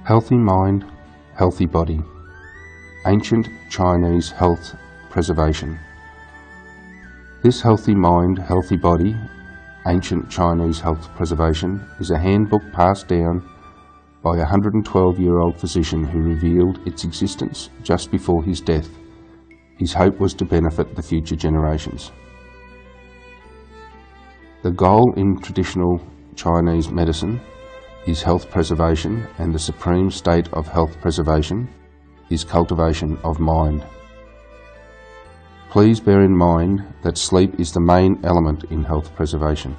Healthy mind, healthy body. Ancient Chinese health preservation. This healthy mind, healthy body, ancient Chinese health preservation is a handbook passed down by a 112-year-old physician who revealed its existence just before his death. His hope was to benefit the future generations. The goal in traditional Chinese medicine is health preservation, and the supreme state of health preservation is cultivation of mind. Please bear in mind that sleep is the main element in health preservation.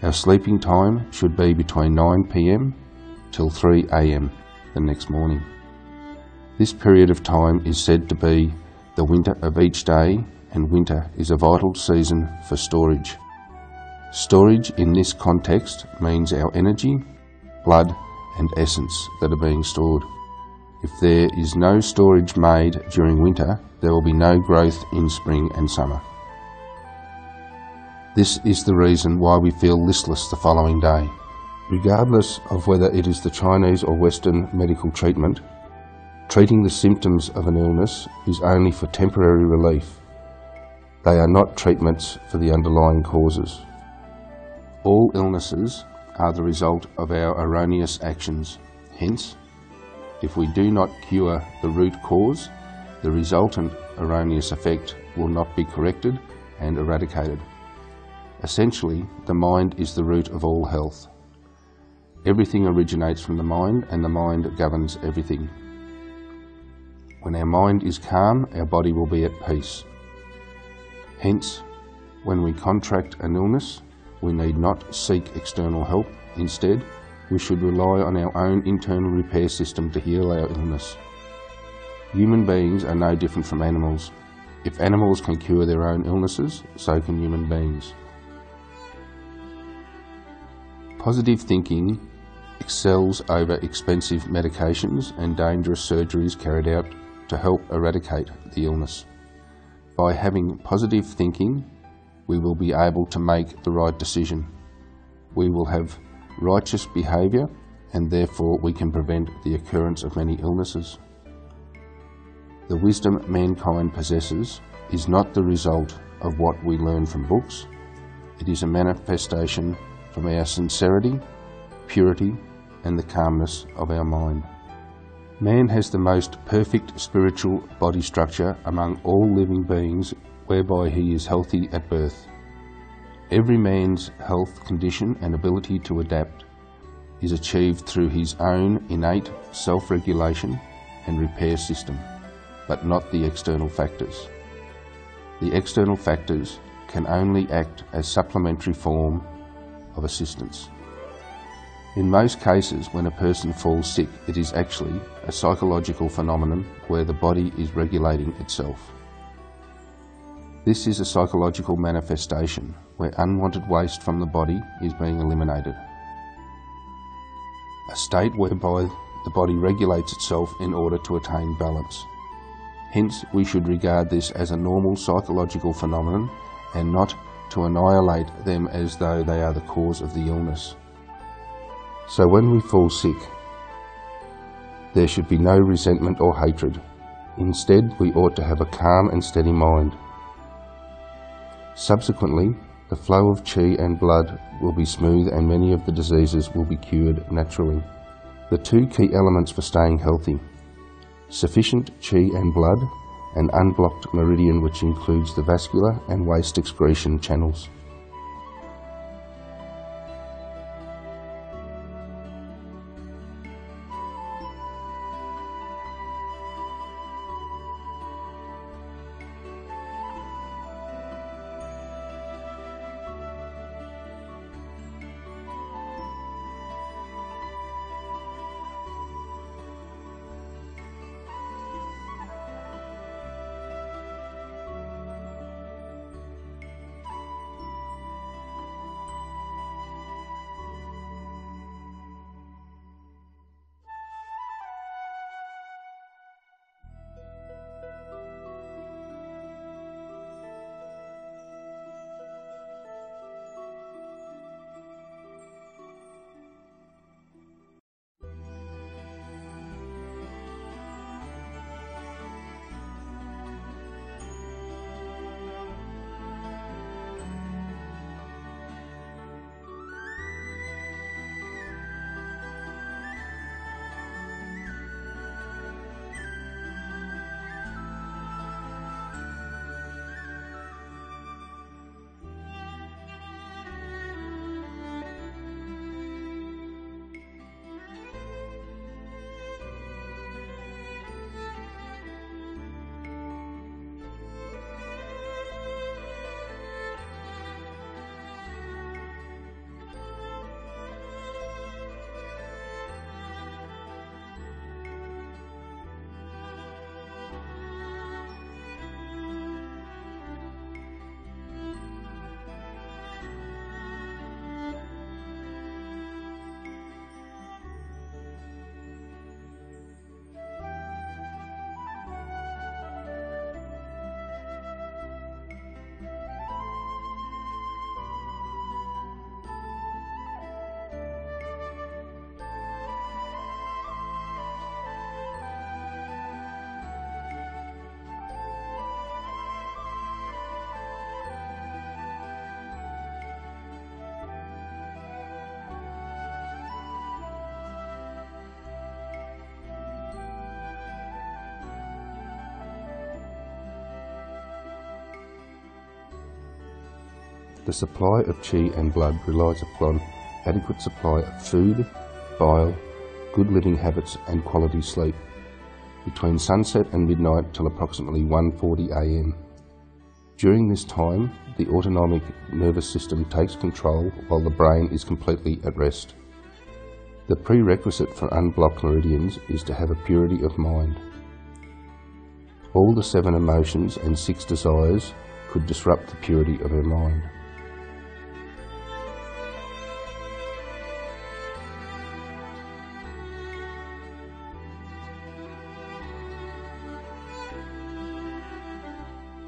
Our sleeping time should be between 9 p.m. till 3 a.m. the next morning. This period of time is said to be the winter of each day, and winter is a vital season for storage. Storage in this context means our energy, blood and essence that are being stored. If there is no storage made during winter, there will be no growth in spring and summer. This is the reason why we feel listless the following day. Regardless of whether it is the Chinese or Western medical treatment, treating the symptoms of an illness is only for temporary relief. They are not treatments for the underlying causes. All illnesses are the result of our erroneous actions. Hence, if we do not cure the root cause, the resultant erroneous effect will not be corrected and eradicated. Essentially, the mind is the root of all health. Everything originates from the mind, and the mind governs everything. When our mind is calm, our body will be at peace. Hence, when we contract an illness, we need not seek external help. Instead, we should rely on our own internal repair system to heal our illness. Human beings are no different from animals. If animals can cure their own illnesses, so can human beings. Positive thinking excels over expensive medications and dangerous surgeries carried out to help eradicate the illness. By having positive thinking, we will be able to make the right decision. We will have righteous behaviour, and therefore we can prevent the occurrence of many illnesses. The wisdom mankind possesses is not the result of what we learn from books. It is a manifestation from our sincerity, purity, and the calmness of our mind. Man has the most perfect spiritual body structure among all living beings, whereby he is healthy at birth. Every man's health condition and ability to adapt is achieved through his own innate self-regulation and repair system, but not the external factors. The external factors can only act as supplementary form of assistance. In most cases, when a person falls sick, it is actually a psychological phenomenon where the body is regulating itself. This is a psychological manifestation where unwanted waste from the body is being eliminated. A state whereby the body regulates itself in order to attain balance. Hence, we should regard this as a normal psychological phenomenon and not to annihilate them as though they are the cause of the illness. So when we fall sick, there should be no resentment or hatred. Instead, we ought to have a calm and steady mind. Subsequently, the flow of qi and blood will be smooth, and many of the diseases will be cured naturally. The two key elements for staying healthy: sufficient qi and blood, and unblocked meridian, which includes the vascular and waste excretion channels. The supply of qi and blood relies upon adequate supply of food, bile, good living habits and quality sleep, between sunset and midnight till approximately 1:40 am. During this time, the autonomic nervous system takes control while the brain is completely at rest. The prerequisite for unblocked meridians is to have a purity of mind. All the 7 emotions and 6 desires could disrupt the purity of our mind.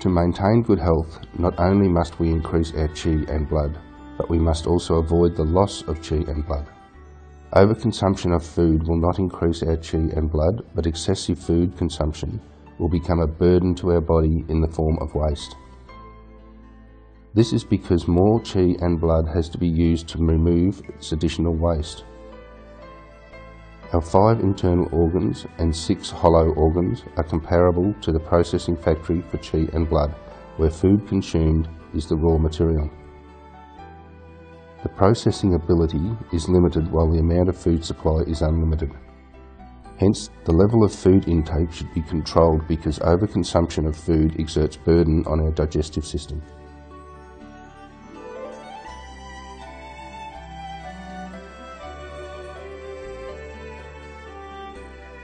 To maintain good health, not only must we increase our qi and blood, but we must also avoid the loss of qi and blood. Overconsumption of food will not increase our qi and blood, but excessive food consumption will become a burden to our body in the form of waste. This is because more qi and blood has to be used to remove this additional waste. Our 5 internal organs and 6 hollow organs are comparable to the processing factory for qi and blood, where food consumed is the raw material. The processing ability is limited while the amount of food supply is unlimited. Hence, the level of food intake should be controlled because overconsumption of food exerts burden on our digestive system.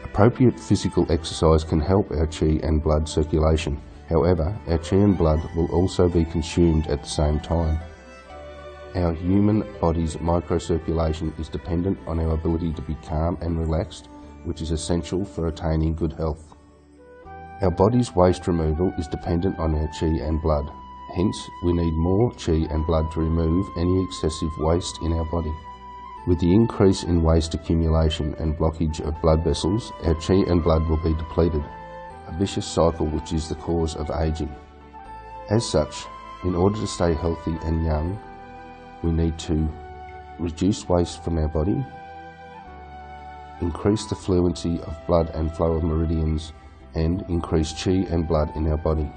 Appropriate physical exercise can help our qi and blood circulation. However, our qi and blood will also be consumed at the same time. Our human body's microcirculation is dependent on our ability to be calm and relaxed, which is essential for attaining good health. Our body's waste removal is dependent on our qi and blood. Hence, we need more qi and blood to remove any excessive waste in our body. With the increase in waste accumulation and blockage of blood vessels, our qi and blood will be depleted, a vicious cycle which is the cause of aging. As such, in order to stay healthy and young, we need to reduce waste from our body, increase the fluency of blood and flow of meridians, and increase qi and blood in our body.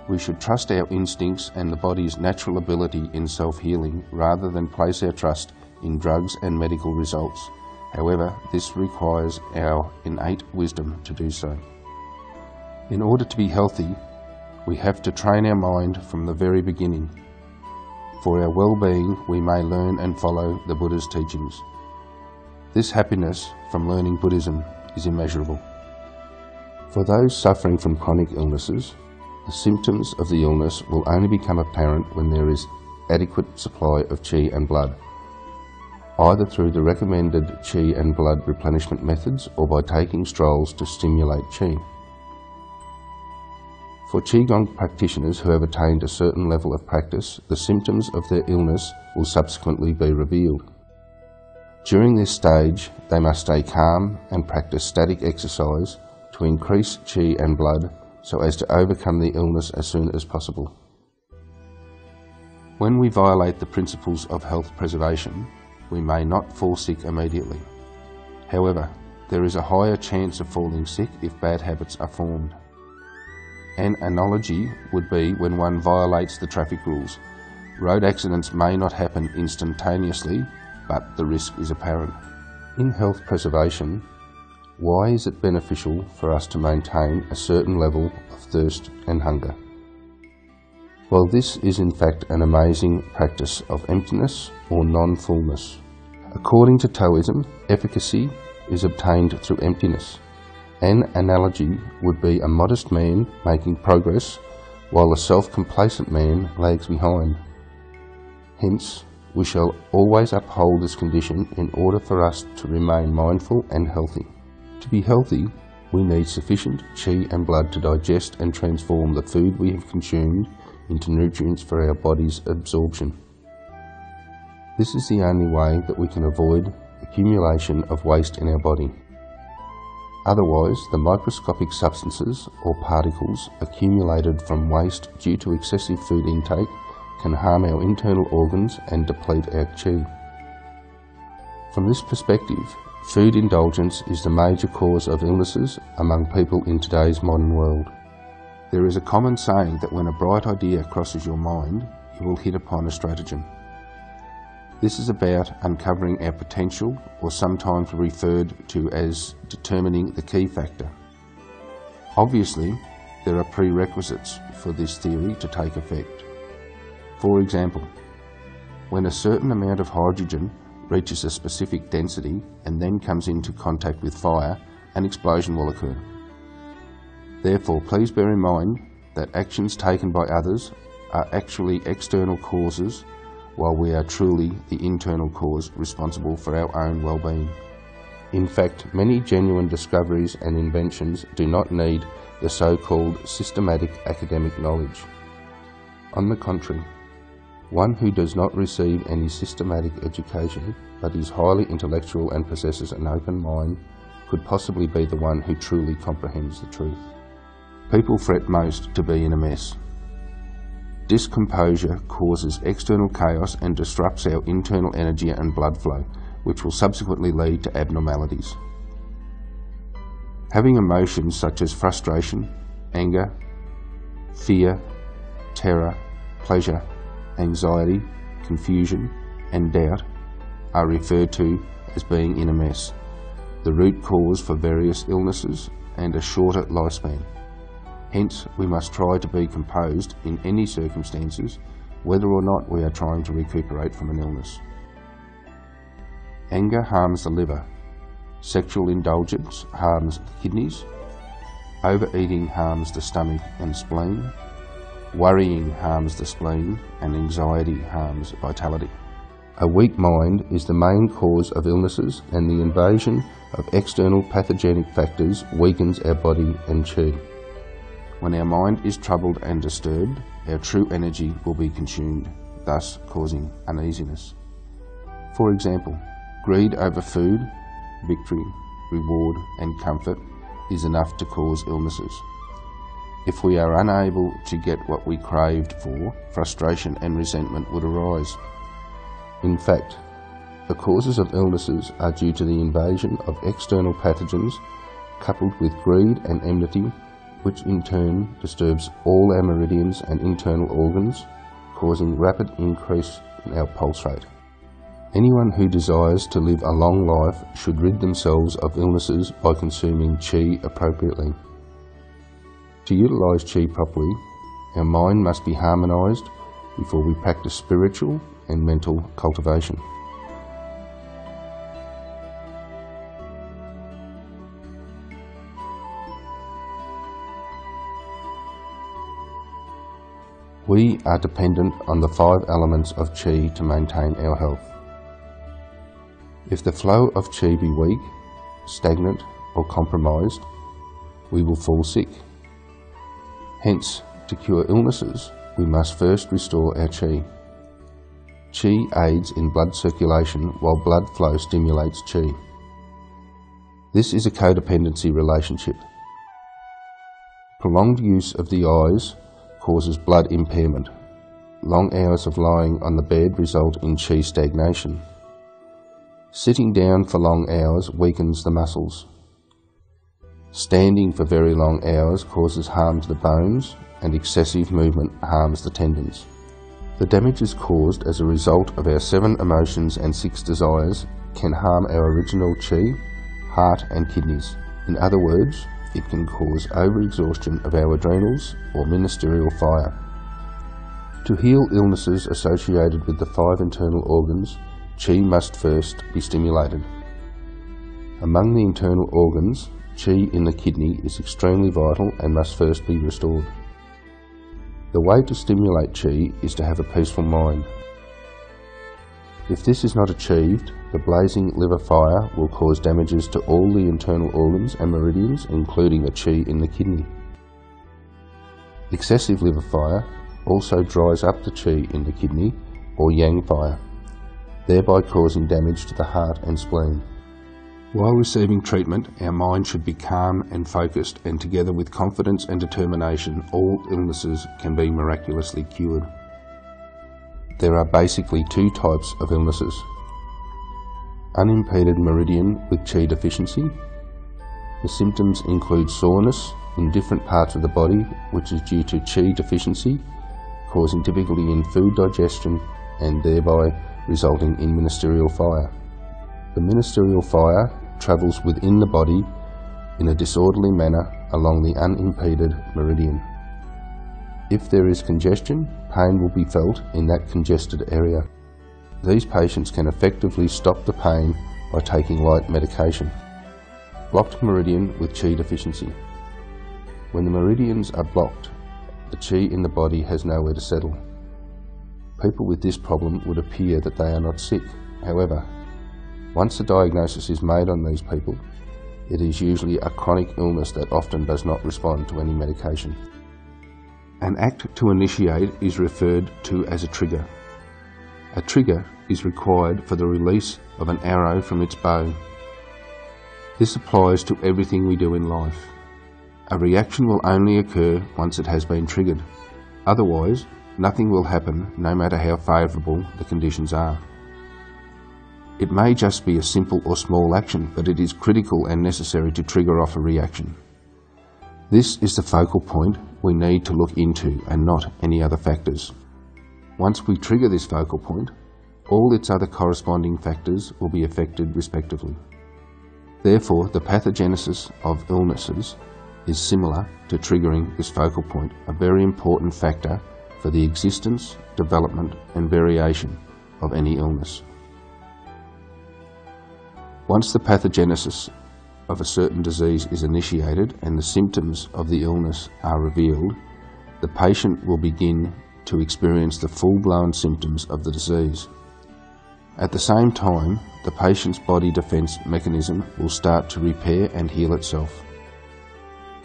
We should trust our instincts and the body's natural ability in self-healing rather than place our trust in drugs and medical results. However, this requires our innate wisdom to do so. In order to be healthy, we have to train our mind from the very beginning. For our well-being, we may learn and follow the Buddha's teachings. This happiness from learning Buddhism is immeasurable. For those suffering from chronic illnesses, the symptoms of the illness will only become apparent when there is adequate supply of qi and blood, either through the recommended qi and blood replenishment methods or by taking strolls to stimulate qi. For Qigong practitioners who have attained a certain level of practice, the symptoms of their illness will subsequently be revealed. During this stage, they must stay calm and practice static exercise to increase qi and blood so as to overcome the illness as soon as possible. When we violate the principles of health preservation, we may not fall sick immediately. However, there is a higher chance of falling sick if bad habits are formed. An analogy would be when one violates the traffic rules. Road accidents may not happen instantaneously, but the risk is apparent. In health preservation, why is it beneficial for us to maintain a certain level of thirst and hunger? Well, this is in fact an amazing practice of emptiness or non-fullness. According to Taoism, efficacy is obtained through emptiness. An analogy would be a modest man making progress while a self-complacent man lags behind. Hence, we shall always uphold this condition in order for us to remain mindful and healthy. To be healthy, we need sufficient qi and blood to digest and transform the food we have consumed into nutrients for our body's absorption. This is the only way that we can avoid accumulation of waste in our body. Otherwise, the microscopic substances or particles accumulated from waste due to excessive food intake can harm our internal organs and deplete our qi. From this perspective, food indulgence is the major cause of illnesses among people in today's modern world. There is a common saying that when a bright idea crosses your mind, will hit upon a stratagem. This is about uncovering our potential, or sometimes referred to as determining the key factor. Obviously, there are prerequisites for this theory to take effect. For example, when a certain amount of hydrogen reaches a specific density and then comes into contact with fire, an explosion will occur. Therefore, please bear in mind that actions taken by others are actually external causes, while we are truly the internal cause responsible for our own well-being. In fact, many genuine discoveries and inventions do not need the so-called systematic academic knowledge. On the contrary, one who does not receive any systematic education but is highly intellectual and possesses an open mind could possibly be the one who truly comprehends the truth. People fret most to be in a mess. Discomposure causes external chaos and disrupts our internal energy and blood flow, which will subsequently lead to abnormalities. Having emotions such as frustration, anger, fear, terror, pleasure, anxiety, confusion, and doubt are referred to as being in a mess, the root cause for various illnesses and a shorter lifespan. Hence, we must try to be composed in any circumstances, whether or not we are trying to recuperate from an illness. Anger harms the liver, sexual indulgence harms the kidneys, overeating harms the stomach and spleen, worrying harms the spleen, and anxiety harms vitality. A weak mind is the main cause of illnesses, and the invasion of external pathogenic factors weakens our body and chi. When our mind is troubled and disturbed, our true energy will be consumed, thus causing uneasiness. For example, greed over food, victory, reward, and comfort is enough to cause illnesses. If we are unable to get what we craved for, frustration and resentment would arise. In fact, the causes of illnesses are due to the invasion of external pathogens coupled with greed and enmity, which in turn disturbs all our meridians and internal organs, causing rapid increase in our pulse rate. Anyone who desires to live a long life should rid themselves of illnesses by consuming qi appropriately. To utilise qi properly, our mind must be harmonised before we practice spiritual and mental cultivation. We are dependent on the 5 elements of qi to maintain our health. If the flow of qi be weak, stagnant or compromised, we will fall sick. Hence, to cure illnesses, we must first restore our qi. Qi aids in blood circulation while blood flow stimulates qi. This is a codependency relationship. Prolonged use of the eyes causes blood impairment. Long hours of lying on the bed result in qi stagnation. Sitting down for long hours weakens the muscles. Standing for very long hours causes harm to the bones, and excessive movement harms the tendons. The damages caused as a result of our 7 emotions and 6 desires can harm our original qi, heart and kidneys. In other words, it can cause overexhaustion of our adrenals or ministerial fire. To heal illnesses associated with the 5 internal organs, qi must first be stimulated. Among the internal organs, qi in the kidney is extremely vital and must first be restored. The way to stimulate qi is to have a peaceful mind. If this is not achieved, the blazing liver fire will cause damages to all the internal organs and meridians, including the qi in the kidney. Excessive liver fire also dries up the qi in the kidney, or yang fire, thereby causing damage to the heart and spleen. While receiving treatment, our mind should be calm and focused, and together with confidence and determination, all illnesses can be miraculously cured. There are basically 2 types of illnesses: unimpeded meridian with qi deficiency. The symptoms include soreness in different parts of the body, which is due to qi deficiency, causing difficulty in food digestion and thereby resulting in ministerial fire. The ministerial fire travels within the body in a disorderly manner along the unimpeded meridian. If there is congestion, pain will be felt in that congested area. These patients can effectively stop the pain by taking light medication. Blocked meridian with qi deficiency. When the meridians are blocked, the qi in the body has nowhere to settle. People with this problem would appear that they are not sick. However, once a diagnosis is made on these people, it is usually a chronic illness that often does not respond to any medication. An act to initiate is referred to as a trigger. A trigger is required for the release of an arrow from its bow. This applies to everything we do in life. A reaction will only occur once it has been triggered. Otherwise, nothing will happen no matter how favourable the conditions are. It may just be a simple or small action, but it is critical and necessary to trigger off a reaction. This is the focal point we need to look into and not any other factors. Once we trigger this focal point, all its other corresponding factors will be affected respectively. Therefore, the pathogenesis of illnesses is similar to triggering this focal point, a very important factor for the existence, development and variation of any illness. Once the pathogenesis of a certain disease is initiated and the symptoms of the illness are revealed, the patient will begin to experience the full-blown symptoms of the disease. At the same time, the patient's body defense mechanism will start to repair and heal itself.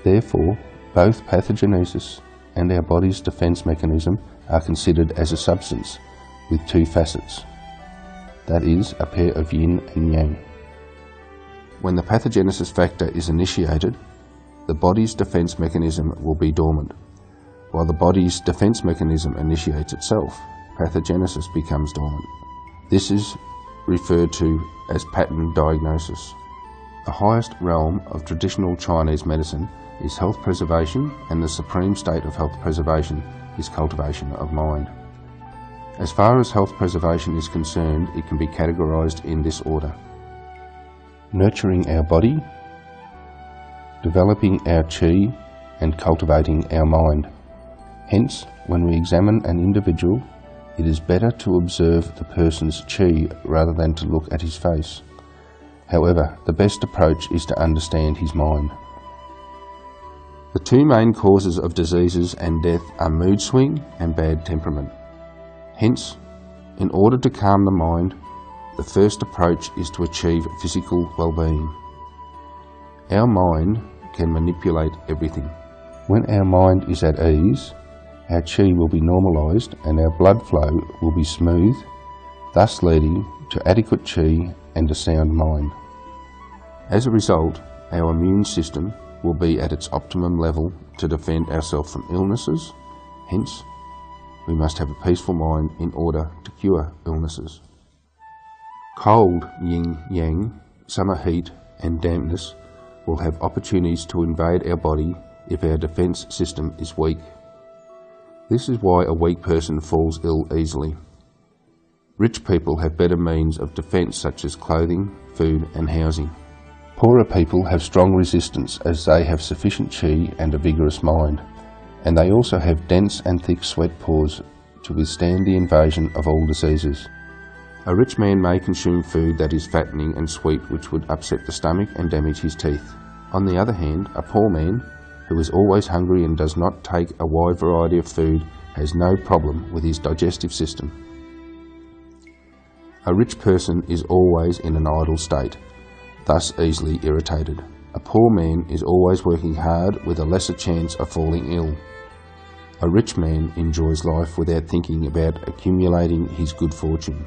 Therefore, both pathogenesis and our body's defense mechanism are considered as a substance with two facets. That is, a pair of yin and yang. When the pathogenesis factor is initiated, the body's defense mechanism will be dormant. While the body's defense mechanism initiates itself, pathogenesis becomes dormant. This is referred to as pattern diagnosis. The highest realm of traditional Chinese medicine is health preservation, and the supreme state of health preservation is cultivation of mind. As far as health preservation is concerned, it can be categorized in this order: nurturing our body, developing our qi, and cultivating our mind. Hence, when we examine an individual, it is better to observe the person's qi rather than to look at his face. However, the best approach is to understand his mind. The two main causes of diseases and death are mood swing and bad temperament. Hence, in order to calm the mind, the first approach is to achieve physical well-being. Our mind can manipulate everything. When our mind is at ease, our qi will be normalised and our blood flow will be smooth, thus leading to adequate qi and a sound mind. As a result, our immune system will be at its optimum level to defend ourselves from illnesses. Hence, we must have a peaceful mind in order to cure illnesses. Cold yin-yang, summer heat and dampness will have opportunities to invade our body if our defence system is weak. This is why a weak person falls ill easily. Rich people have better means of defence such as clothing, food and housing. Poorer people have strong resistance as they have sufficient qi and a vigorous mind, and they also have dense and thick sweat pores to withstand the invasion of all diseases. A rich man may consume food that is fattening and sweet, which would upset the stomach and damage his teeth. On the other hand, a poor man, who is always hungry and does not take a wide variety of food, has no problem with his digestive system. A rich person is always in an idle state, thus easily irritated. A poor man is always working hard with a lesser chance of falling ill. A rich man enjoys life without thinking about accumulating his good fortune.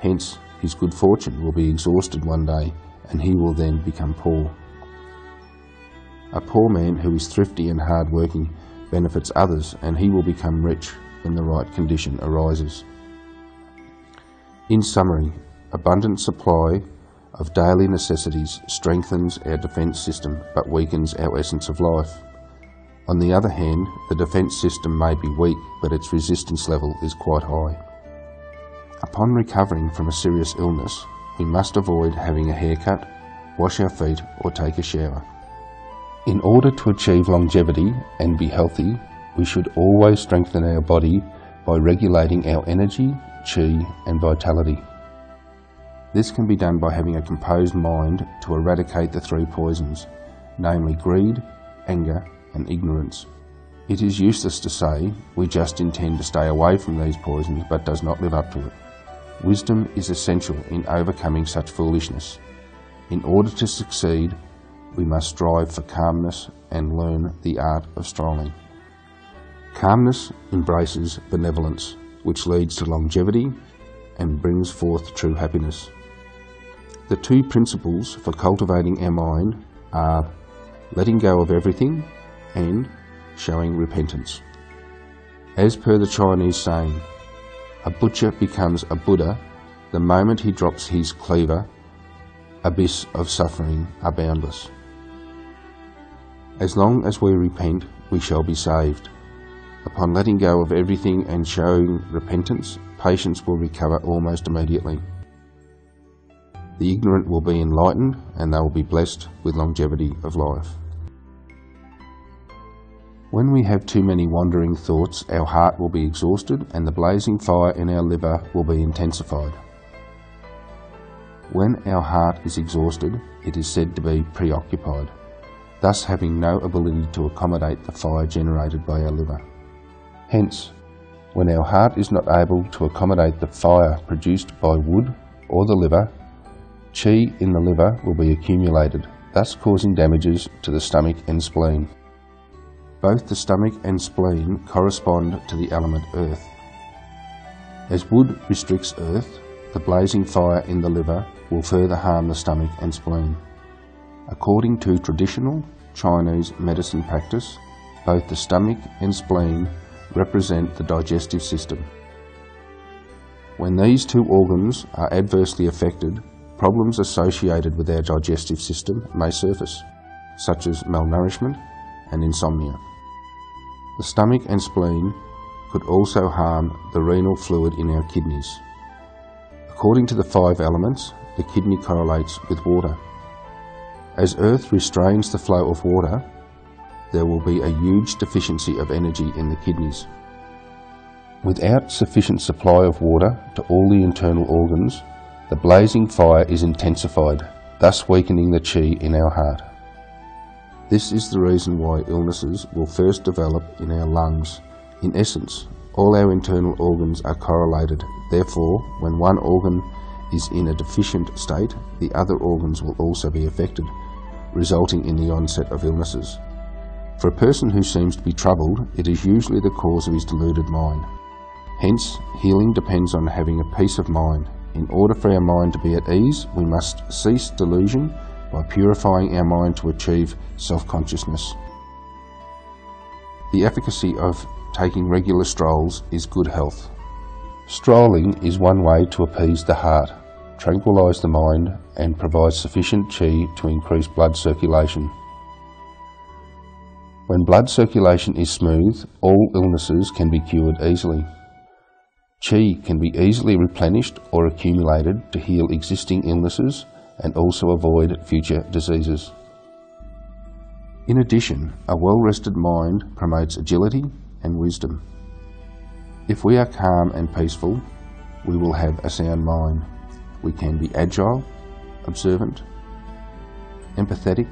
Hence, his good fortune will be exhausted one day and he will then become poor. A poor man who is thrifty and hard-working benefits others, and he will become rich when the right condition arises. In summary, abundant supply of daily necessities strengthens our defence system but weakens our essence of life. On the other hand, the defence system may be weak, but its resistance level is quite high. Upon recovering from a serious illness, we must avoid having a haircut, wash our feet, or take a shower. In order to achieve longevity and be healthy, we should always strengthen our body by regulating our energy, chi, and vitality. This can be done by having a composed mind to eradicate the three poisons, namely greed, anger, and ignorance. It is useless to say we just intend to stay away from these poisons but does not live up to it. Wisdom is essential in overcoming such foolishness. In order to succeed, we must strive for calmness and learn the art of strolling. Calmness embraces benevolence, which leads to longevity and brings forth true happiness. The two principles for cultivating our mind are letting go of everything and showing repentance. As per the Chinese saying, a butcher becomes a Buddha the moment he drops his cleaver. Abyss of suffering are boundless. As long as we repent, we shall be saved. Upon letting go of everything and showing repentance, patients will recover almost immediately. The ignorant will be enlightened and they will be blessed with longevity of life. When we have too many wandering thoughts, our heart will be exhausted and the blazing fire in our liver will be intensified. When our heart is exhausted, it is said to be preoccupied, thus having no ability to accommodate the fire generated by our liver. Hence, when our heart is not able to accommodate the fire produced by wood or the liver, chi in the liver will be accumulated, thus causing damages to the stomach and spleen. Both the stomach and spleen correspond to the element earth. As wood restricts earth, the blazing fire in the liver will further harm the stomach and spleen. According to traditional Chinese medicine practice, both the stomach and spleen represent the digestive system. When these two organs are adversely affected, problems associated with our digestive system may surface, such as malnourishment and insomnia. The stomach and spleen could also harm the renal fluid in our kidneys. According to the 5 elements, the kidney correlates with water. As earth restrains the flow of water, there will be a huge deficiency of energy in the kidneys. Without sufficient supply of water to all the internal organs, the blazing fire is intensified, thus weakening the chi in our heart. This is the reason why illnesses will first develop in our lungs. In essence, all our internal organs are correlated. Therefore, when one organ is in a deficient state, the other organs will also be affected, resulting in the onset of illnesses. For a person who seems to be troubled, it is usually the cause of his deluded mind. Hence, healing depends on having a peace of mind. In order for our mind to be at ease, we must cease delusion by purifying our mind to achieve self-consciousness. The efficacy of taking regular strolls is good health. Strolling is one way to appease the heart, tranquilise the mind and provide sufficient chi to increase blood circulation. When blood circulation is smooth, all illnesses can be cured easily. Chi can be easily replenished or accumulated to heal existing illnesses and also avoid future diseases. In addition, a well-rested mind promotes agility and wisdom. If we are calm and peaceful, we will have a sound mind. We can be agile, observant, empathetic,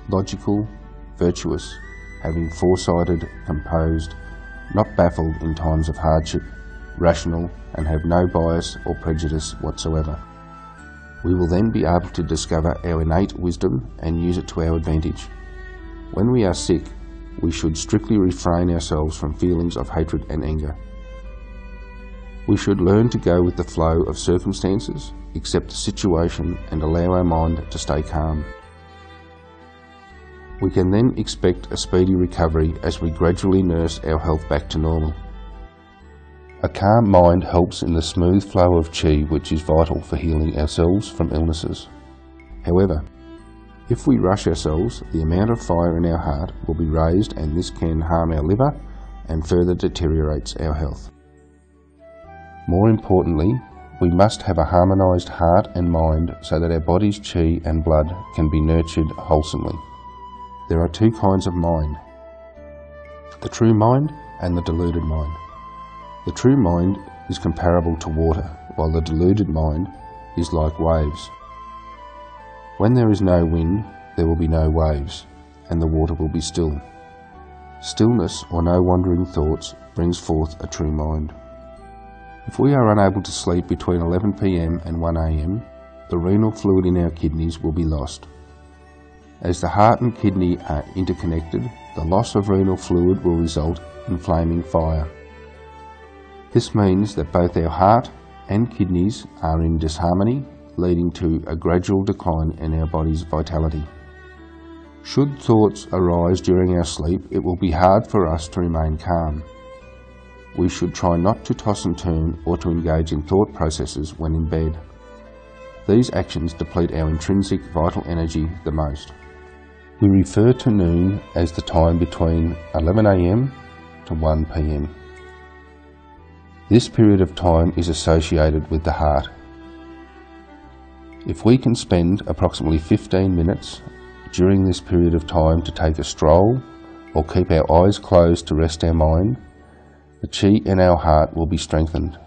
logical, virtuous, having foresighted, composed, not baffled in times of hardship, rational, and have no bias or prejudice whatsoever. We will then be able to discover our innate wisdom and use it to our advantage. When we are sick, we should strictly refrain ourselves from feelings of hatred and anger. We should learn to go with the flow of circumstances, accept the situation, and allow our mind to stay calm. We can then expect a speedy recovery as we gradually nurse our health back to normal. A calm mind helps in the smooth flow of chi, which is vital for healing ourselves from illnesses. However, If we rush ourselves, the amount of fire in our heart will be raised, and this can harm our liver and further deteriorates our health. More importantly, we must have a harmonised heart and mind so that our body's chi and blood can be nurtured wholesomely. There are two kinds of mind: the true mind and the deluded mind. The true mind is comparable to water, while the deluded mind is like waves. When there is no wind, there will be no waves, and the water will be still. Stillness or no wandering thoughts brings forth a true mind. If we are unable to sleep between 11 p.m. and 1 a.m., the renal fluid in our kidneys will be lost. As the heart and kidney are interconnected, the loss of renal fluid will result in flaming fire. This means that both our heart and kidneys are in disharmony, leading to a gradual decline in our body's vitality. Should thoughts arise during our sleep, it will be hard for us to remain calm. We should try not to toss and turn or to engage in thought processes when in bed. These actions deplete our intrinsic vital energy the most. We refer to noon as the time between 11 a.m. to 1 p.m. This period of time is associated with the heart. If we can spend approximately 15 minutes during this period of time to take a stroll or keep our eyes closed to rest our mind, the chi in our heart will be strengthened.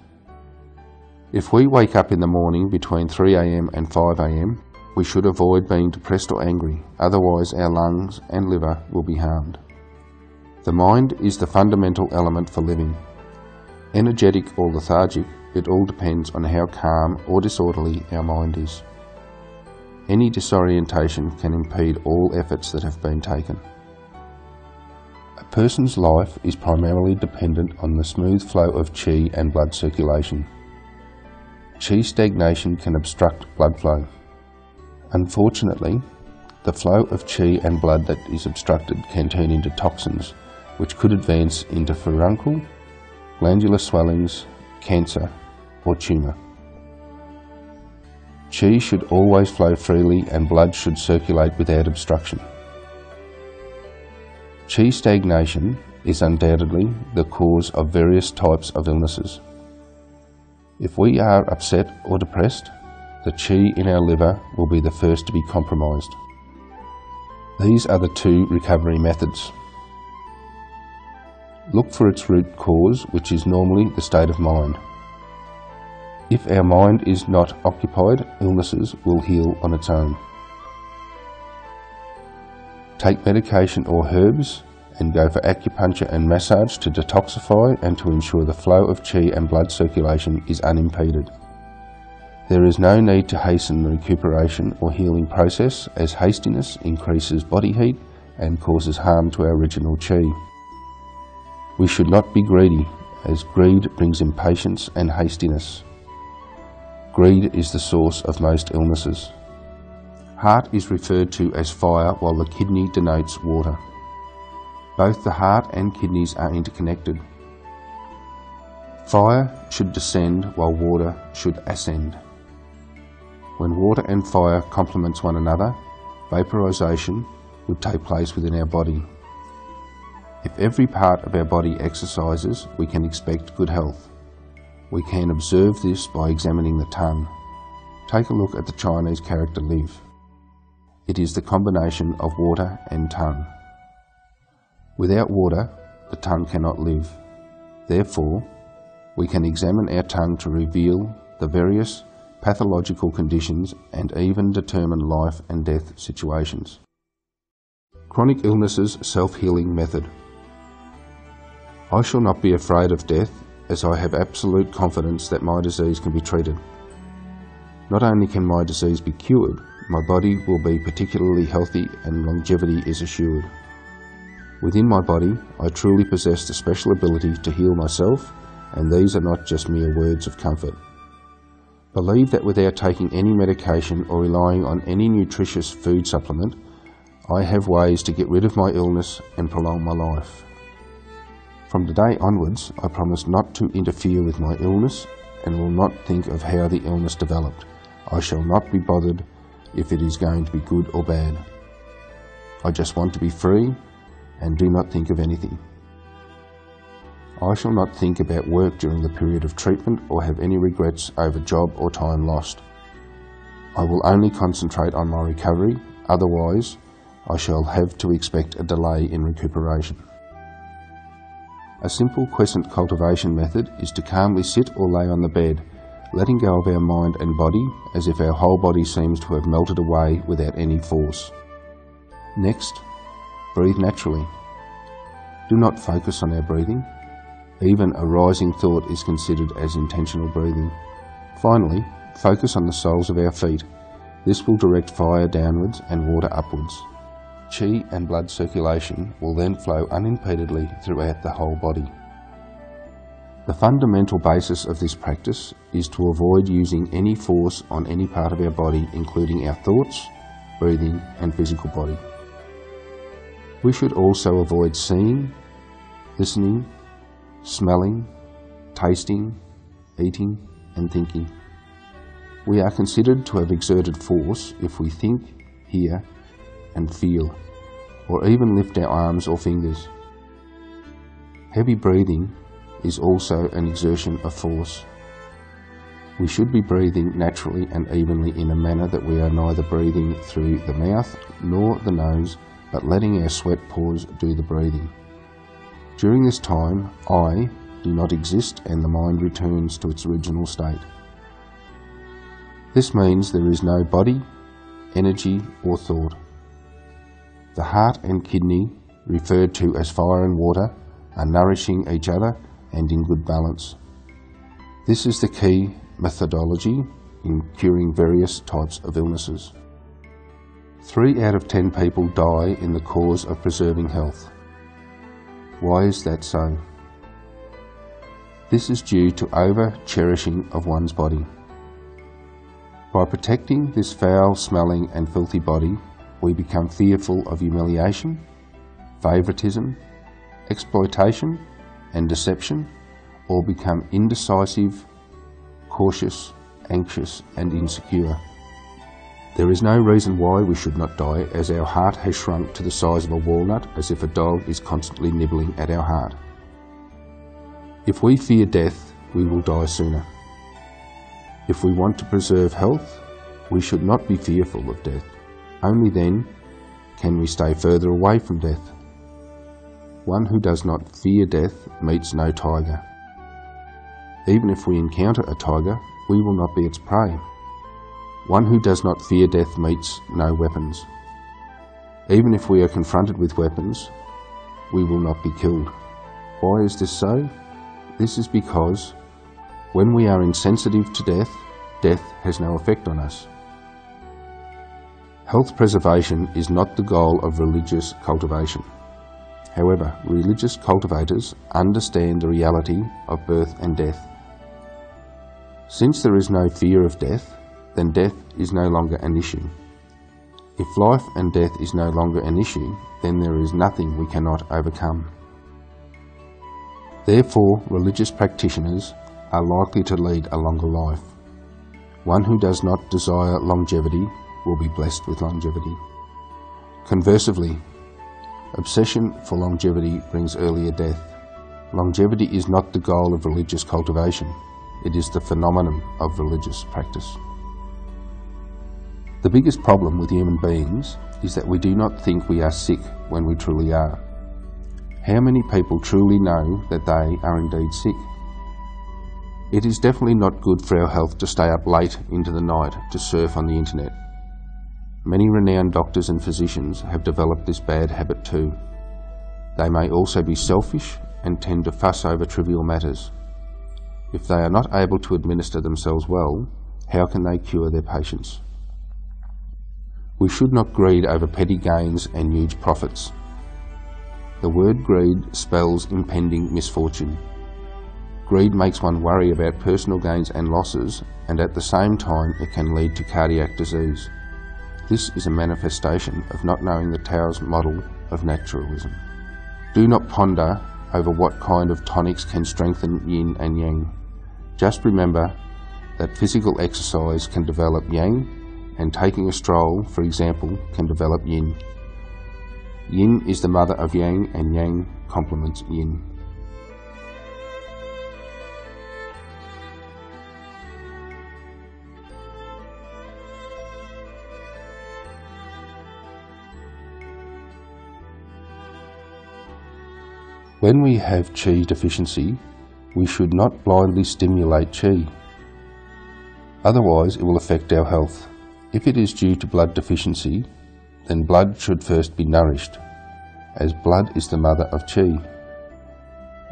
If we wake up in the morning between 3 a.m. and 5 a.m, we should avoid being depressed or angry, otherwise our lungs and liver will be harmed. The mind is the fundamental element for living. Energetic or lethargic, it all depends on how calm or disorderly our mind is. Any disorientation can impede all efforts that have been taken. A person's life is primarily dependent on the smooth flow of chi and blood circulation. Chi stagnation can obstruct blood flow. Unfortunately, the flow of chi and blood that is obstructed can turn into toxins, which could advance into furuncle, glandular swellings, cancer, or tumour. Chi should always flow freely and blood should circulate without obstruction. Chi stagnation is undoubtedly the cause of various types of illnesses. If we are upset or depressed, the chi in our liver will be the first to be compromised. These are the two recovery methods. Look for its root cause, which is normally the state of mind. If our mind is not occupied, illnesses will heal on its own. Take medication or herbs and go for acupuncture and massage to detoxify and to ensure the flow of chi and blood circulation is unimpeded. There is no need to hasten the recuperation or healing process, as hastiness increases body heat and causes harm to our original chi. We should not be greedy, as greed brings impatience and hastiness. Greed is the source of most illnesses. Heart is referred to as fire, while the kidney denotes water. Both the heart and kidneys are interconnected. Fire should descend while water should ascend. When water and fire complement one another, vaporization would take place within our body. If every part of our body exercises, we can expect good health. We can observe this by examining the tongue. Take a look at the Chinese character live. It is the combination of water and tongue. Without water, the tongue cannot live. Therefore, we can examine our tongue to reveal the various pathological conditions and even determine life and death situations. Chronic illnesses self-healing method. I shall not be afraid of death, as I have absolute confidence that my disease can be treated. Not only can my disease be cured, my body will be particularly healthy and longevity is assured. Within my body, I truly possess the special ability to heal myself, and these are not just mere words of comfort. Believe that without taking any medication or relying on any nutritious food supplement, I have ways to get rid of my illness and prolong my life. From today onwards, I promise not to interfere with my illness and will not think of how the illness developed. I shall not be bothered if it is going to be good or bad. I just want to be free and do not think of anything. I shall not think about work during the period of treatment or have any regrets over job or time lost. I will only concentrate on my recovery, otherwise I shall have to expect a delay in recuperation. A simple quiescent cultivation method is to calmly sit or lay on the bed, letting go of our mind and body as if our whole body seems to have melted away without any force. Next, breathe naturally. Do not focus on our breathing. Even a rising thought is considered as intentional breathing. Finally, focus on the soles of our feet. This will direct fire downwards and water upwards. Qi and blood circulation will then flow unimpededly throughout the whole body. The fundamental basis of this practice is to avoid using any force on any part of our body, including our thoughts, breathing and physical body. We should also avoid seeing, listening, smelling, tasting, eating and thinking. We are considered to have exerted force if we think, hear and feel, or even lift our arms or fingers. Heavy breathing is also an exertion of force. We should be breathing naturally and evenly in a manner that we are neither breathing through the mouth nor the nose, but letting our sweat pores do the breathing. During this time, I do not exist and the mind returns to its original state. This means there is no body, energy or thought. The heart and kidney, referred to as fire and water, are nourishing each other and in good balance. This is the key methodology in curing various types of illnesses. 3 out of 10 people die in the cause of preserving health. Why is that so? This is due to over-cherishing of one's body. By protecting this foul-smelling and filthy body, we become fearful of humiliation, favoritism, exploitation and deception, or become indecisive, cautious, anxious and insecure. There is no reason why we should not die, as our heart has shrunk to the size of a walnut, as if a dog is constantly nibbling at our heart. If we fear death, we will die sooner. If we want to preserve health, we should not be fearful of death. Only then can we stay further away from death. One who does not fear death meets no tiger. Even if we encounter a tiger, we will not be its prey. One who does not fear death meets no weapons. Even if we are confronted with weapons, we will not be killed. Why is this so? This is because when we are insensitive to death, death has no effect on us. Health preservation is not the goal of religious cultivation. However, religious cultivators understand the reality of birth and death. Since there is no fear of death, then death is no longer an issue. If life and death is no longer an issue, then there is nothing we cannot overcome. Therefore, religious practitioners are likely to lead a longer life. One who does not desire longevity will be blessed with longevity. Conversely, obsession for longevity brings earlier death. Longevity is not the goal of religious cultivation, it is the phenomenon of religious practice. The biggest problem with human beings is that we do not think we are sick when we truly are. How many people truly know that they are indeed sick? It is definitely not good for our health to stay up late into the night to surf on the internet. Many renowned doctors and physicians have developed this bad habit too. They may also be selfish and tend to fuss over trivial matters. If they are not able to administer themselves well, how can they cure their patients? We should not greed over petty gains and huge profits. The word greed spells impending misfortune. Greed makes one worry about personal gains and losses, and at the same time it can lead to cardiac disease. This is a manifestation of not knowing the Taoist model of naturalism. Do not ponder over what kind of tonics can strengthen yin and yang. Just remember that physical exercise can develop yang and taking a stroll, for example, can develop yin. Yin is the mother of yang, and yang complements yin. When we have qi deficiency, we should not blindly stimulate qi. Otherwise, it will affect our health. If it is due to blood deficiency, then blood should first be nourished, as blood is the mother of qi.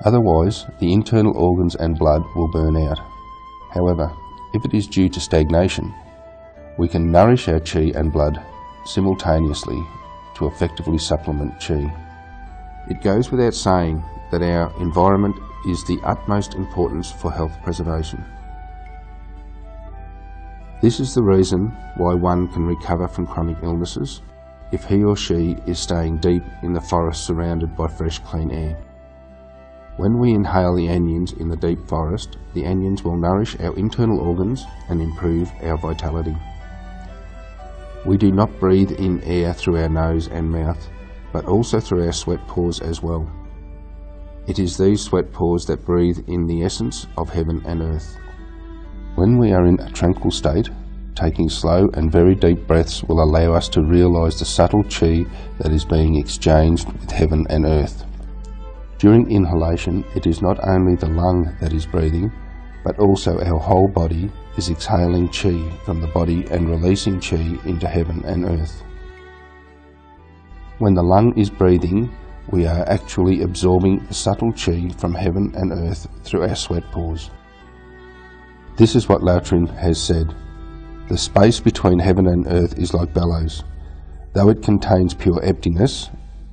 Otherwise, the internal organs and blood will burn out. However, if it is due to stagnation, we can nourish our qi and blood simultaneously to effectively supplement qi. It goes without saying that our environment is the utmost importance for health preservation. This is the reason why one can recover from chronic illnesses if he or she is staying deep in the forest surrounded by fresh, clean air. When we inhale the onions in the deep forest, the onions will nourish our internal organs and improve our vitality. We do not breathe in air through our nose and mouth, but also through our sweat pores as well. It is these sweat pores that breathe in the essence of heaven and earth. When we are in a tranquil state, taking slow and very deep breaths will allow us to realise the subtle qi that is being exchanged with heaven and earth. During inhalation, it is not only the lung that is breathing, but also our whole body is exhaling qi from the body and releasing qi into heaven and earth. When the lung is breathing, we are actually absorbing the subtle qi from heaven and earth through our sweat pores. This is what Lao Trin has said: the space between heaven and earth is like bellows. Though it contains pure emptiness,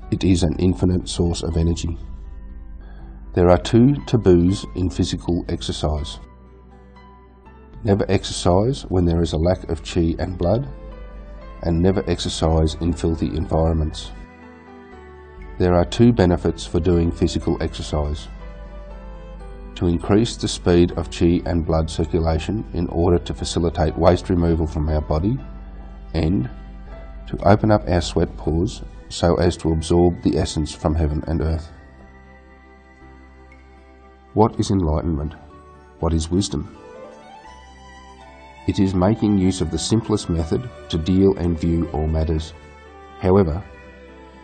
it is an infinite source of energy. There are two taboos in physical exercise. Never exercise when there is a lack of qi and blood, and never exercise in filthy environments. There are two benefits for doing physical exercise: to increase the speed of qi and blood circulation in order to facilitate waste removal from our body, and to open up our sweat pores so as to absorb the essence from heaven and earth. What is enlightenment? What is wisdom? It is making use of the simplest method to deal and view all matters. However,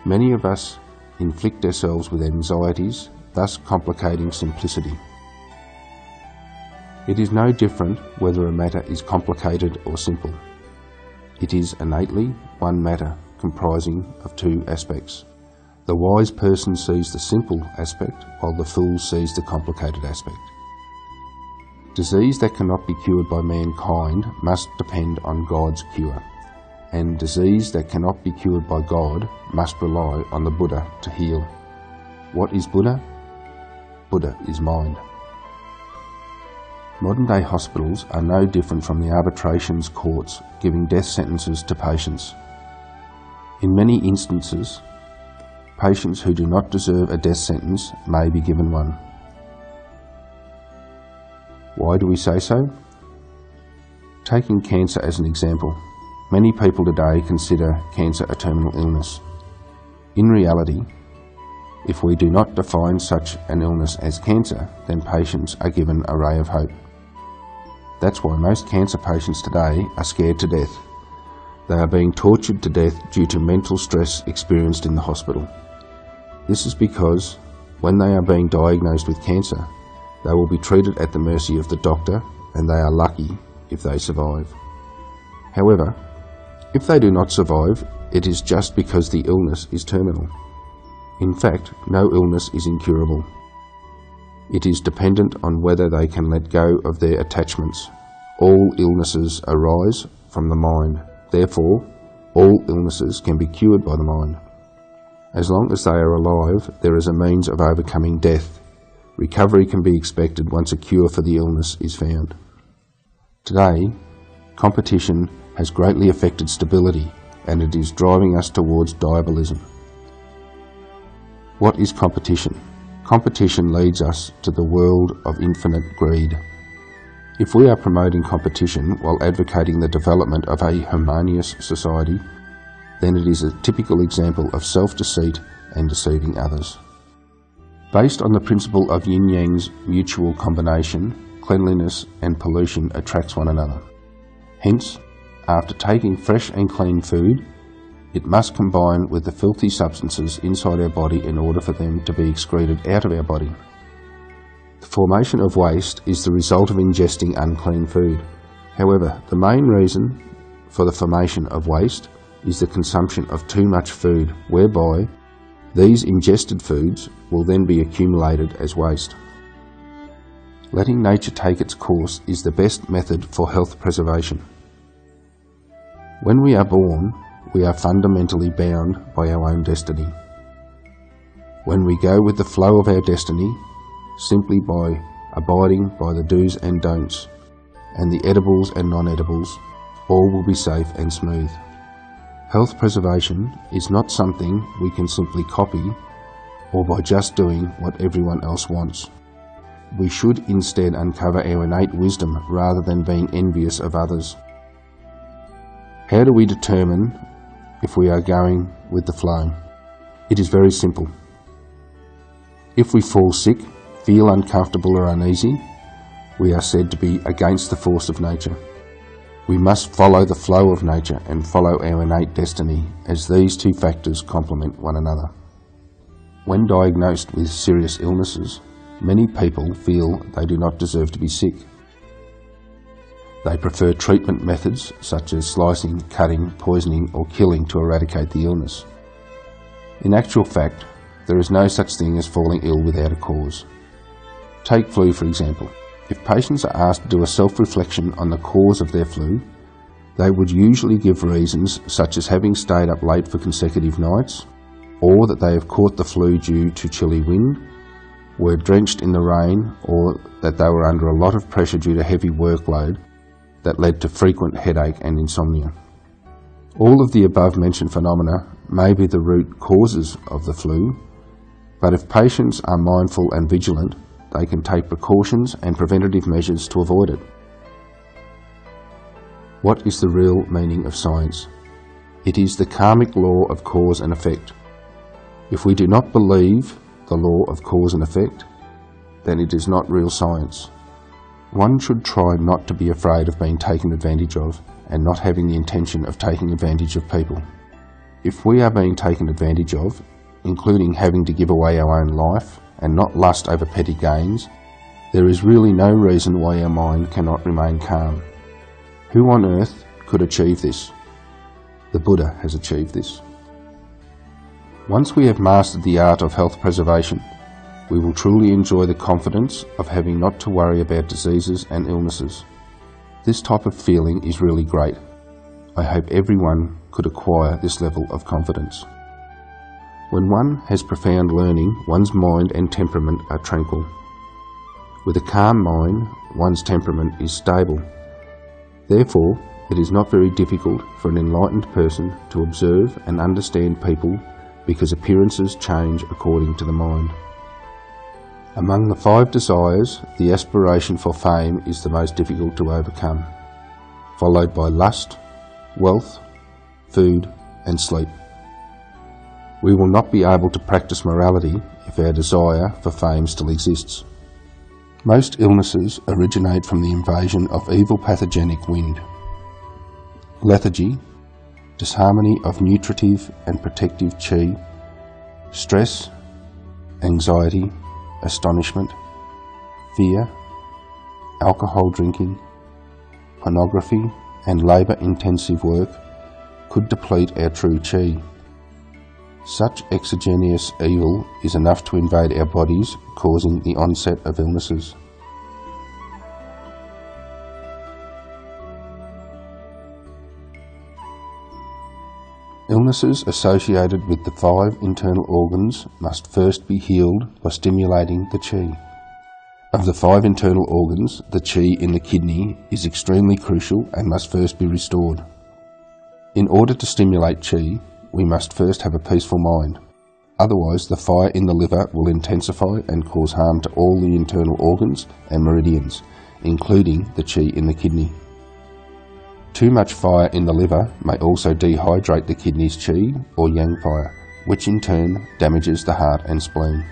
many of us inflict ourselves with anxieties, thus complicating simplicity. It is no different whether a matter is complicated or simple. It is innately one matter comprising of two aspects. The wise person sees the simple aspect, while the fool sees the complicated aspect. Disease that cannot be cured by mankind must depend on God's cure, and disease that cannot be cured by God must rely on the Buddha to heal. What is Buddha? Buddha is mind. Modern-day hospitals are no different from the arbitrations courts giving death sentences to patients. In many instances, patients who do not deserve a death sentence may be given one. Why do we say so? Taking cancer as an example, many people today consider cancer a terminal illness. In reality, if we do not define such an illness as cancer, then patients are given a ray of hope. That's why most cancer patients today are scared to death. They are being tortured to death due to mental stress experienced in the hospital. This is because when they are being diagnosed with cancer, they will be treated at the mercy of the doctor, and they are lucky if they survive. However, if they do not survive, it is just because the illness is terminal. In fact, no illness is incurable. It is dependent on whether they can let go of their attachments. All illnesses arise from the mind. Therefore, all illnesses can be cured by the mind. As long as they are alive, there is a means of overcoming death. Recovery can be expected once a cure for the illness is found. Today, competition has greatly affected stability, and it is driving us towards diabolism. What is competition? Competition leads us to the world of infinite greed. If we are promoting competition while advocating the development of a harmonious society, then it is a typical example of self-deceit and deceiving others. Based on the principle of yin-yang's mutual combination, cleanliness and pollution attracts one another. Hence, after taking fresh and clean food, it must combine with the filthy substances inside our body in order for them to be excreted out of our body. The formation of waste is the result of ingesting unclean food. However, the main reason for the formation of waste is the consumption of too much food, whereby these ingested foods will then be accumulated as waste. Letting nature take its course is the best method for health preservation. When we are born, we are fundamentally bound by our own destiny. When we go with the flow of our destiny, simply by abiding by the do's and don'ts, and the edibles and non-edibles, all will be safe and smooth. Health preservation is not something we can simply copy or by just doing what everyone else wants. We should instead uncover our innate wisdom rather than being envious of others. How do we determine if we are going with the flow? It is very simple. If we fall sick, feel uncomfortable or uneasy, we are said to be against the force of nature. We must follow the flow of nature and follow our innate destiny, as these two factors complement one another. When diagnosed with serious illnesses, many people feel they do not deserve to be sick. They prefer treatment methods such as slicing, cutting, poisoning or killing to eradicate the illness. In actual fact, there is no such thing as falling ill without a cause. Take flu for example. If patients are asked to do a self-reflection on the cause of their flu, they would usually give reasons such as having stayed up late for consecutive nights, or that they have caught the flu due to chilly wind, were drenched in the rain, or that they were under a lot of pressure due to heavy workload that led to frequent headache and insomnia. All of the above mentioned phenomena may be the root causes of the flu, but if patients are mindful and vigilant, they can take precautions and preventative measures to avoid it. What is the real meaning of science? It is the karmic law of cause and effect. If we do not believe the law of cause and effect, then it is not real science. One should try not to be afraid of being taken advantage of and not having the intention of taking advantage of people. If we are being taken advantage of, including having to give away our own life and not lust over petty gains, there is really no reason why our mind cannot remain calm. Who on earth could achieve this? The Buddha has achieved this. Once we have mastered the art of health preservation, we will truly enjoy the confidence of having not to worry about diseases and illnesses. This type of feeling is really great. I hope everyone could acquire this level of confidence. When one has profound learning, one's mind and temperament are tranquil. With a calm mind, one's temperament is stable. Therefore, it is not very difficult for an enlightened person to observe and understand people, because appearances change according to the mind. Among the 5 desires, the aspiration for fame is the most difficult to overcome, followed by lust, wealth, food and sleep. We will not be able to practice morality if our desire for fame still exists. Most illnesses originate from the invasion of evil pathogenic wind. Lethargy, disharmony of nutritive and protective chi, stress, anxiety, astonishment, fear, alcohol drinking, pornography and labour-intensive work could deplete our true chi. Such exogenous evil is enough to invade our bodies, causing the onset of illnesses. Illnesses associated with the 5 internal organs must first be healed by stimulating the chi. Of the 5 internal organs, the chi in the kidney is extremely crucial and must first be restored. In order to stimulate chi, we must first have a peaceful mind. Otherwise, the fire in the liver will intensify and cause harm to all the internal organs and meridians, including the qi in the kidney. Too much fire in the liver may also dehydrate the kidney's qi or yang fire, which in turn damages the heart and spleen.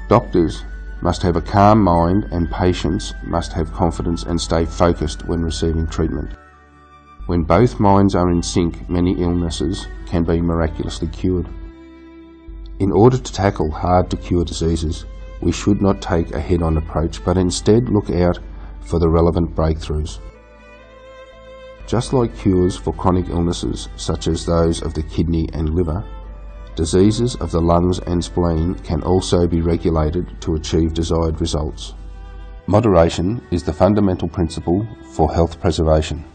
Doctors must have a calm mind and patients must have confidence and stay focused when receiving treatment. When both minds are in sync, many illnesses can be miraculously cured. In order to tackle hard-to-cure diseases, we should not take a head-on approach, but instead look out for the relevant breakthroughs. Just like cures for chronic illnesses, such as those of the kidney and liver, diseases of the lungs and spleen can also be regulated to achieve desired results. Moderation is the fundamental principle for health preservation.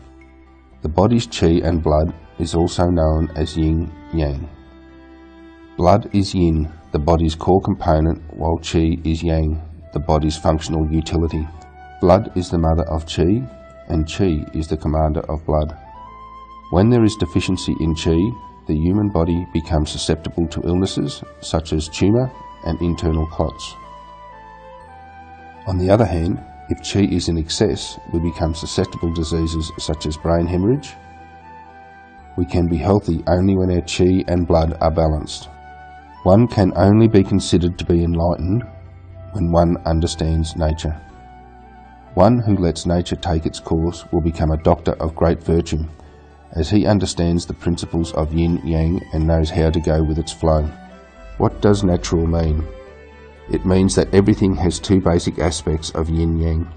The body's qi and blood is also known as yin-yang. Blood is yin, the body's core component, while qi is yang, the body's functional utility. Blood is the mother of qi, and qi is the commander of blood. When there is deficiency in qi, the human body becomes susceptible to illnesses such as tumour and internal clots. On the other hand, if qi is in excess, we become susceptible to diseases such as brain hemorrhage. We can be healthy only when our qi and blood are balanced. One can only be considered to be enlightened when one understands nature. One who lets nature take its course will become a doctor of great virtue, as he understands the principles of yin-yang and knows how to go with its flow. What does natural mean? It means that everything has two basic aspects of yin-yang.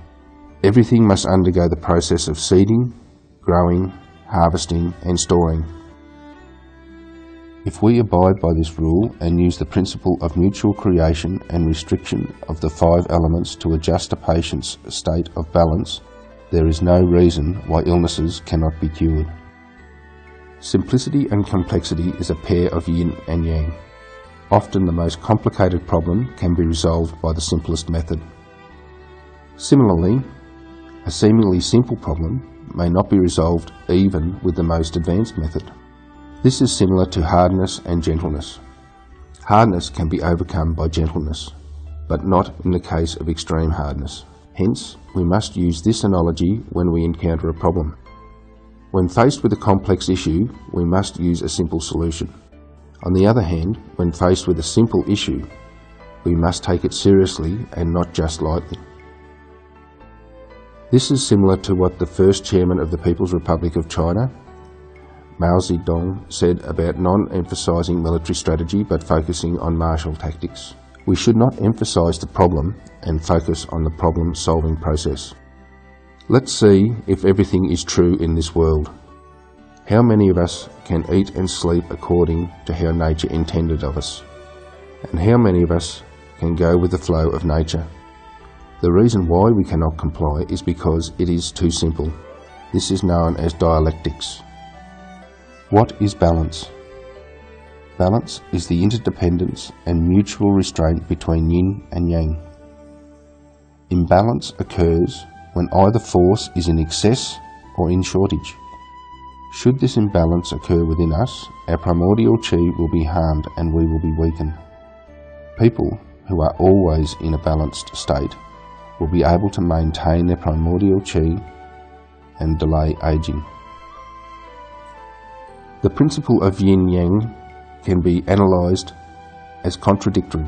Everything must undergo the process of seeding, growing, harvesting and storing. If we abide by this rule and use the principle of mutual creation and restriction of the 5 elements to adjust a patient's state of balance, there is no reason why illnesses cannot be cured. Simplicity and complexity is a pair of yin and yang. Often the most complicated problem can be resolved by the simplest method. Similarly, a seemingly simple problem may not be resolved even with the most advanced method. This is similar to hardness and gentleness. Hardness can be overcome by gentleness, but not in the case of extreme hardness. Hence, we must use this analogy when we encounter a problem. When faced with a complex issue, we must use a simple solution. On the other hand, when faced with a simple issue, we must take it seriously and not just lightly. This is similar to what the first chairman of the People's Republic of China, Mao Zedong, said about non-emphasizing military strategy but focusing on martial tactics. We should not emphasize the problem and focus on the problem-solving process. Let's see if everything is true in this world. How many of us can eat and sleep according to how nature intended of us? And how many of us can go with the flow of nature? The reason why we cannot comply is because it is too simple. This is known as dialectics. What is balance? Balance is the interdependence and mutual restraint between yin and yang. Imbalance occurs when either force is in excess or in shortage. Should this imbalance occur within us, our primordial qi will be harmed and we will be weakened. People who are always in a balanced state will be able to maintain their primordial qi and delay aging. The principle of yin-yang can be analysed as contradictory,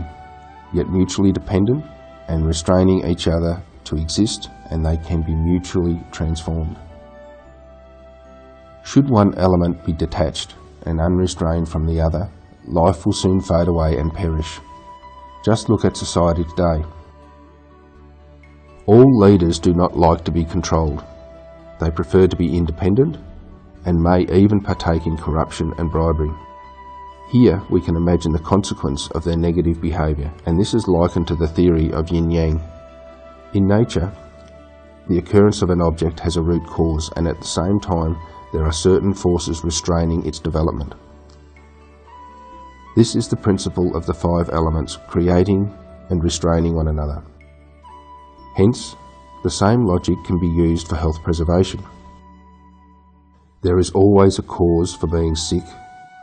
yet mutually dependent and restraining each other to exist, and they can be mutually transformed. Should one element be detached and unrestrained from the other, life will soon fade away and perish. Just look at society today. All leaders do not like to be controlled. They prefer to be independent and may even partake in corruption and bribery. Here we can imagine the consequence of their negative behaviour, and this is likened to the theory of yin-yang. In nature, the occurrence of an object has a root cause, and at the same time there are certain forces restraining its development. This is the principle of the 5 elements creating and restraining one another. Hence, the same logic can be used for health preservation. There is always a cause for being sick,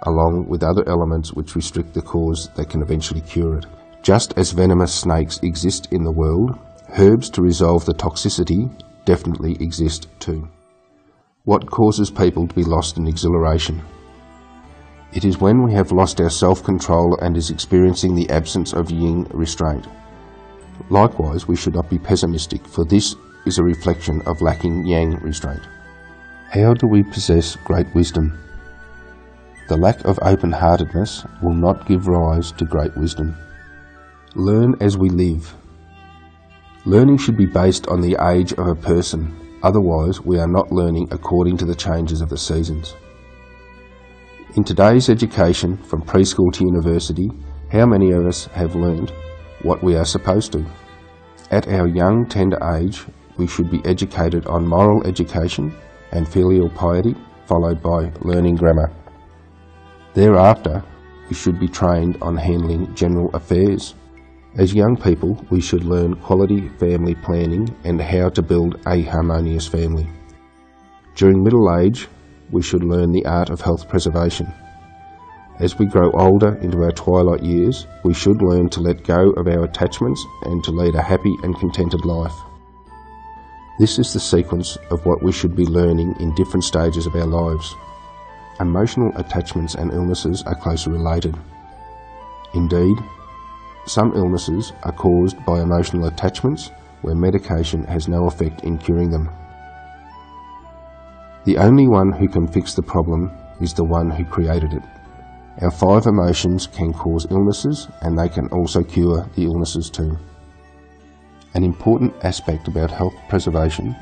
along with other elements which restrict the cause that can eventually cure it. Just as venomous snakes exist in the world, Herbs to resolve the toxicity definitely exist too. What causes people to be lost in exhilaration? It is when we have lost our self-control and is experiencing the absence of yin restraint. Likewise, we should not be pessimistic, for this is a reflection of lacking yang restraint. How do we possess great wisdom? The lack of open-heartedness will not give rise to great wisdom. Learn as we live. Learning should be based on the age of a person, otherwise we are not learning according to the changes of the seasons. In today's education, from preschool to university, how many of us have learned what we are supposed to? At our young, tender age, we should be educated on moral education and filial piety, followed by learning grammar. Thereafter, we should be trained on handling general affairs. As young people, we should learn quality family planning and how to build a harmonious family. During middle age, we should learn the art of health preservation. As we grow older into our twilight years, we should learn to let go of our attachments and to lead a happy and contented life. This is the sequence of what we should be learning in different stages of our lives. Emotional attachments and illnesses are closely related. Indeed, some illnesses are caused by emotional attachments where medication has no effect in curing them. The only one who can fix the problem is the one who created it. Our 5 emotions can cause illnesses, and they can also cure the illnesses too. An important aspect about health preservation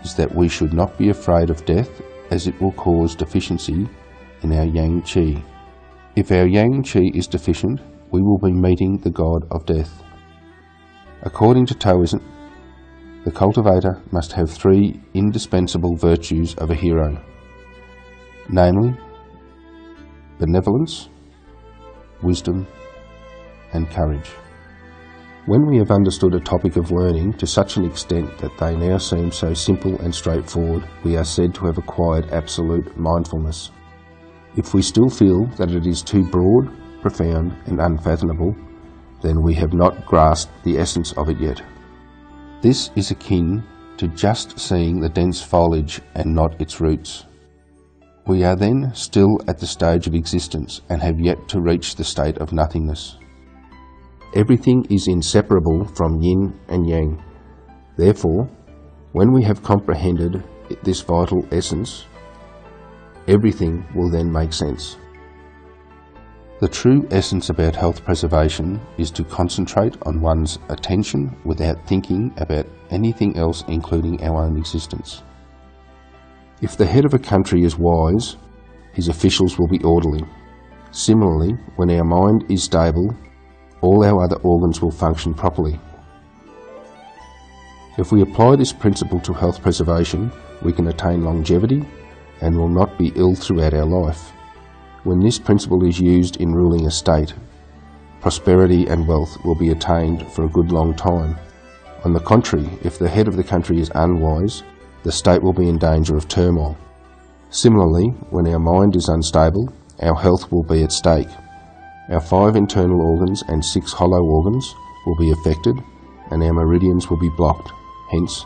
is that we should not be afraid of death, as it will cause deficiency in our yang qi. If our yang qi is deficient, we will be meeting the god of death. According to Taoism, the cultivator must have 3 indispensable virtues of a hero, namely benevolence, wisdom, and courage. When we have understood a topic of learning to such an extent that they now seem so simple and straightforward, we are said to have acquired absolute mindfulness. If we still feel that it is too broad, profound, and unfathomable, then we have not grasped the essence of it yet. This is akin to just seeing the dense foliage and not its roots. We are then still at the stage of existence and have yet to reach the state of nothingness. Everything is inseparable from yin and yang. Therefore, when we have comprehended this vital essence, everything will then make sense. The true essence about health preservation is to concentrate on one's attention without thinking about anything else, including our own existence. If the head of a country is wise, his officials will be orderly. Similarly, when our mind is stable, all our other organs will function properly. If we apply this principle to health preservation, we can attain longevity and will not be ill throughout our life. When this principle is used in ruling a state, prosperity and wealth will be attained for a good long time. On the contrary, if the head of the country is unwise, the state will be in danger of turmoil. Similarly, when our mind is unstable, our health will be at stake. Our 5 internal organs and 6 hollow organs will be affected, and our meridians will be blocked. Hence,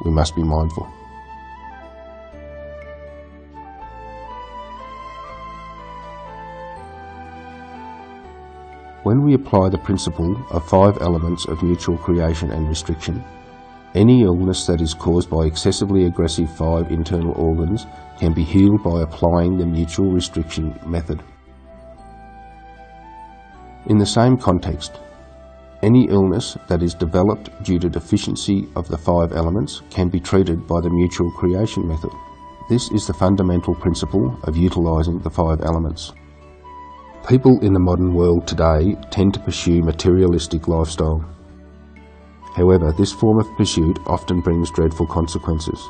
we must be mindful. When we apply the principle of 5 elements of mutual creation and restriction, any illness that is caused by excessively aggressive 5 internal organs can be healed by applying the mutual restriction method. In the same context, any illness that is developed due to deficiency of the 5 elements can be treated by the mutual creation method. This is the fundamental principle of utilising the 5 elements. People in the modern world today tend to pursue materialistic lifestyle. However, this form of pursuit often brings dreadful consequences.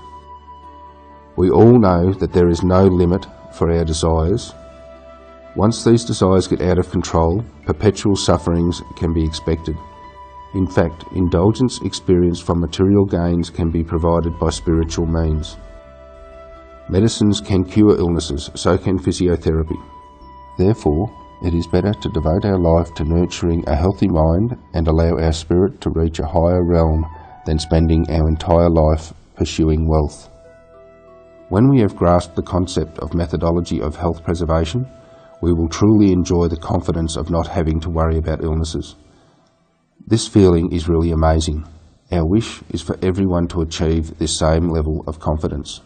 We all know that there is no limit for our desires. Once these desires get out of control, perpetual sufferings can be expected. In fact, indulgence experienced from material gains can be provided by spiritual means. Medicines can cure illnesses, so can physiotherapy. Therefore, it is better to devote our life to nurturing a healthy mind and allow our spirit to reach a higher realm than spending our entire life pursuing wealth. When we have grasped the concept of methodology of health preservation, we will truly enjoy the confidence of not having to worry about illnesses. This feeling is really amazing. Our wish is for everyone to achieve this same level of confidence.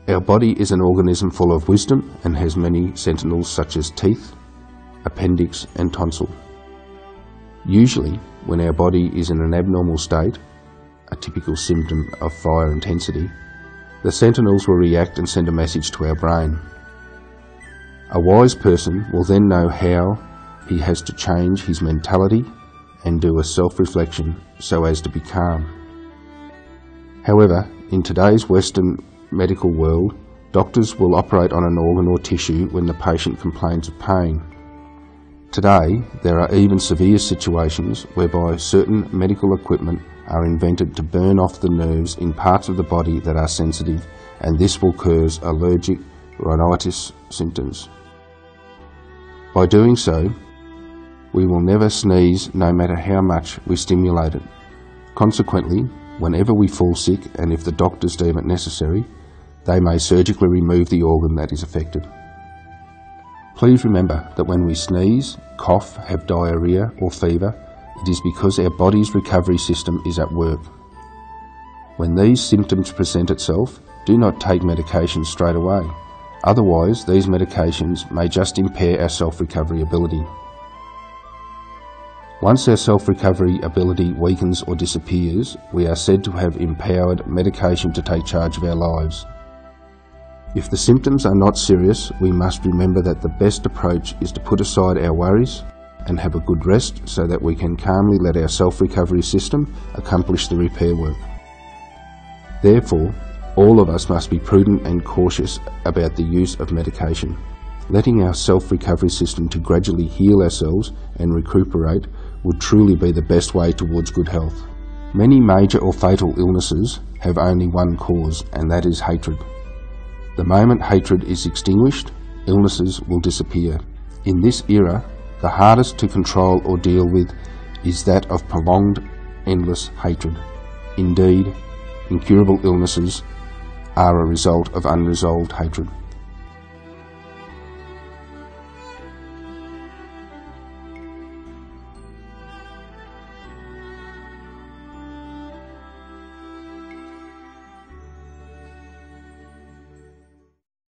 Our body is an organism full of wisdom and has many sentinels such as teeth, appendix and tonsil. Usually, when our body is in an abnormal state, a typical symptom of fire intensity, the sentinels will react and send a message to our brain. A wise person will then know how he has to change his mentality and do a self-reflection so as to be calm. However, in today's Western medical world, doctors will operate on an organ or tissue when the patient complains of pain. Today, there are even severe situations whereby certain medical equipment are invented to burn off the nerves in parts of the body that are sensitive, and this will cause allergic rhinitis symptoms. By doing so, we will never sneeze no matter how much we stimulate it. Consequently, whenever we fall sick, and if the doctors deem it necessary, they may surgically remove the organ that is affected. Please remember that when we sneeze, cough, have diarrhea or fever, it is because our body's recovery system is at work. When these symptoms present itself, do not take medication straight away. Otherwise, these medications may just impair our self-recovery ability. Once our self-recovery ability weakens or disappears, we are said to have empowered medication to take charge of our lives. If the symptoms are not serious, we must remember that the best approach is to put aside our worries and have a good rest so that we can calmly let our self-recovery system accomplish the repair work. Therefore, all of us must be prudent and cautious about the use of medication. Letting our self-recovery system to gradually heal ourselves and recuperate would truly be the best way towards good health. Many major or fatal illnesses have only one cause, and that is hatred. The moment hatred is extinguished, illnesses will disappear. In this era, the hardest to control or deal with is that of prolonged, endless hatred. Indeed, incurable illnesses are a result of unresolved hatred.